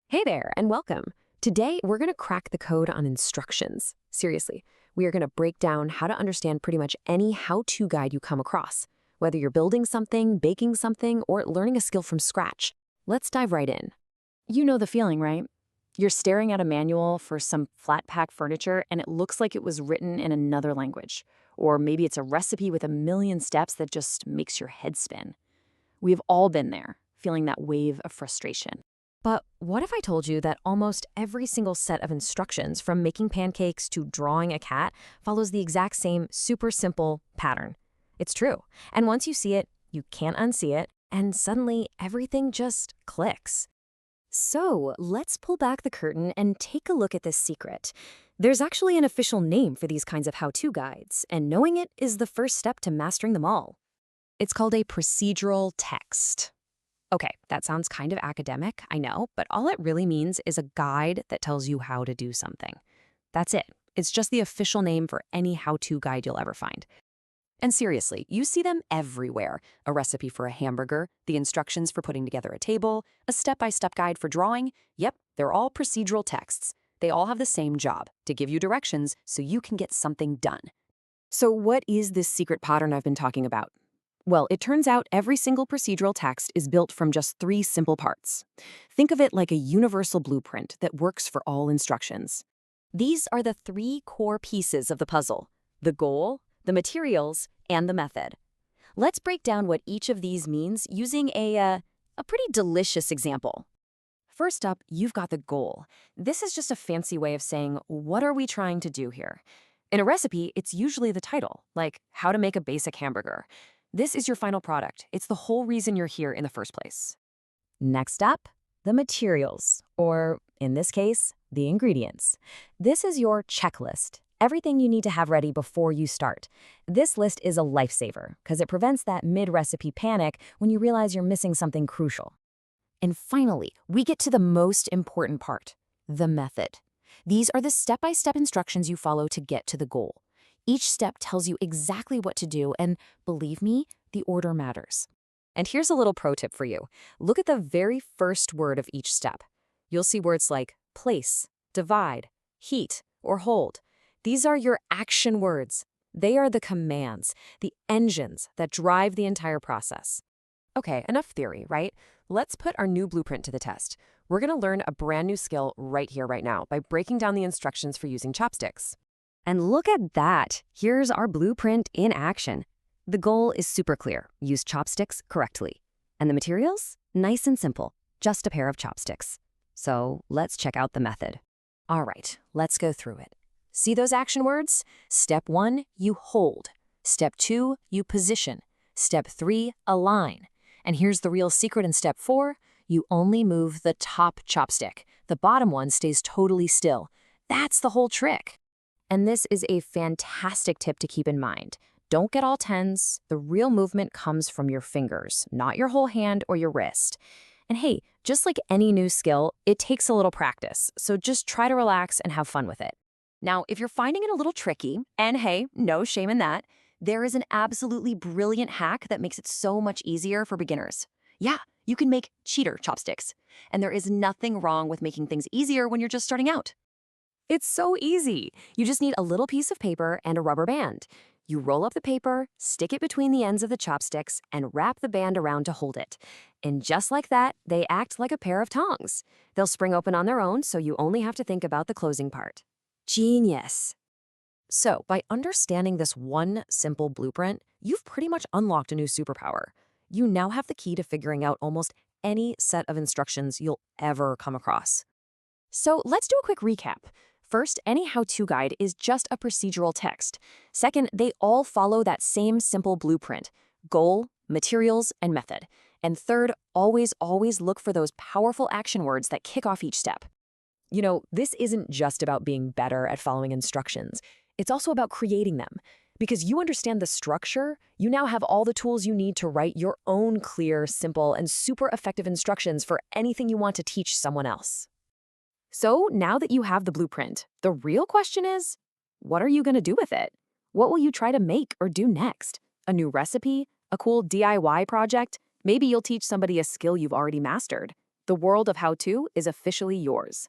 Hey there, and welcome. Today, we're going to crack the code on instructions. Seriously, we are going to break down how to understand pretty much any how-to guide you come across, whether you're building something, baking something, or learning a skill from scratch. Let's dive right in. You know the feeling, right? You're staring at a manual for some flat-pack furniture, and it looks like it was written in another language. Or maybe it's a recipe with a million steps that just makes your head spin. We've all been there, feeling that wave of frustration. But what if I told you that almost every single set of instructions, from making pancakes to drawing a cat, follows the exact same super simple pattern? It's true. And once you see it, you can't unsee it, and suddenly everything just clicks. So let's pull back the curtain and take a look at this secret. There's actually an official name for these kinds of how-to guides, and knowing it is the first step to mastering them all. It's called a procedural text. Okay, that sounds kind of academic, I know, but all it really means is a guide that tells you how to do something. That's it. It's just the official name for any how-to guide you'll ever find. And seriously, you see them everywhere. A recipe for a hamburger, the instructions for putting together a table, a step-by-step guide for drawing. Yep, they're all procedural texts. They all have the same job, to give you directions so you can get something done. So what is this secret pattern I've been talking about? Well, it turns out every single procedural text is built from just three simple parts. Think of it like a universal blueprint that works for all instructions. These are the three core pieces of the puzzle: the goal, the materials, and the method. Let's break down what each of these means using a pretty delicious example. First up, you've got the goal. This is just a fancy way of saying, what are we trying to do here? In a recipe, it's usually the title, like how to make a basic hamburger. This is your final product. It's the whole reason you're here in the first place. Next up, the materials, or in this case, the ingredients. This is your checklist, everything you need to have ready before you start. This list is a lifesaver because it prevents that mid-recipe panic when you realize you're missing something crucial. And finally, we get to the most important part, the method. These are the step-by-step instructions you follow to get to the goal. Each step tells you exactly what to do, and believe me, the order matters. And here's a little pro tip for you. Look at the very first word of each step. You'll see words like place, divide, heat, or hold. These are your action words. They are the commands, the engines that drive the entire process. Okay, enough theory, right? Let's put our new blueprint to the test. We're going to learn a brand new skill right here, right now, by breaking down the instructions for using chopsticks. And look at that. Here's our blueprint in action. The goal is super clear. Use chopsticks correctly. And the materials? Nice and simple. Just a pair of chopsticks. So let's check out the method. All right, let's go through it. See those action words? Step 1, you hold. Step 2, you position. Step 3, align. And here's the real secret in step 4. You only move the top chopstick. The bottom one stays totally still. That's the whole trick. And this is a fantastic tip to keep in mind. Don't get all tense. The real movement comes from your fingers, not your whole hand or your wrist. And hey, just like any new skill, it takes a little practice, so just try to relax and have fun with it. Now, if you're finding it a little tricky, and hey, no shame in that, there is an absolutely brilliant hack that makes it so much easier for beginners. Yeah, you can make cheater chopsticks. And there is nothing wrong with making things easier when you're just starting out. It's so easy. You just need a little piece of paper and a rubber band. You roll up the paper, stick it between the ends of the chopsticks, and wrap the band around to hold it. And just like that, they act like a pair of tongs. They'll spring open on their own, so you only have to think about the closing part. Genius! So, by understanding this one simple blueprint, you've pretty much unlocked a new superpower. You now have the key to figuring out almost any set of instructions you'll ever come across. So let's do a quick recap. First, any how-to guide is just a procedural text. Second, they all follow that same simple blueprint: goal, materials, and method. And third, always look for those powerful action words that kick off each step. You know, this isn't just about being better at following instructions. It's also about creating them. Because you understand the structure, you now have all the tools you need to write your own clear, simple, and super effective instructions for anything you want to teach someone else. So now that you have the blueprint, the real question is, what are you going to do with it? What will you try to make or do next? A new recipe? A cool DIY project? Maybe you'll teach somebody a skill you've already mastered. The world of how-to is officially yours.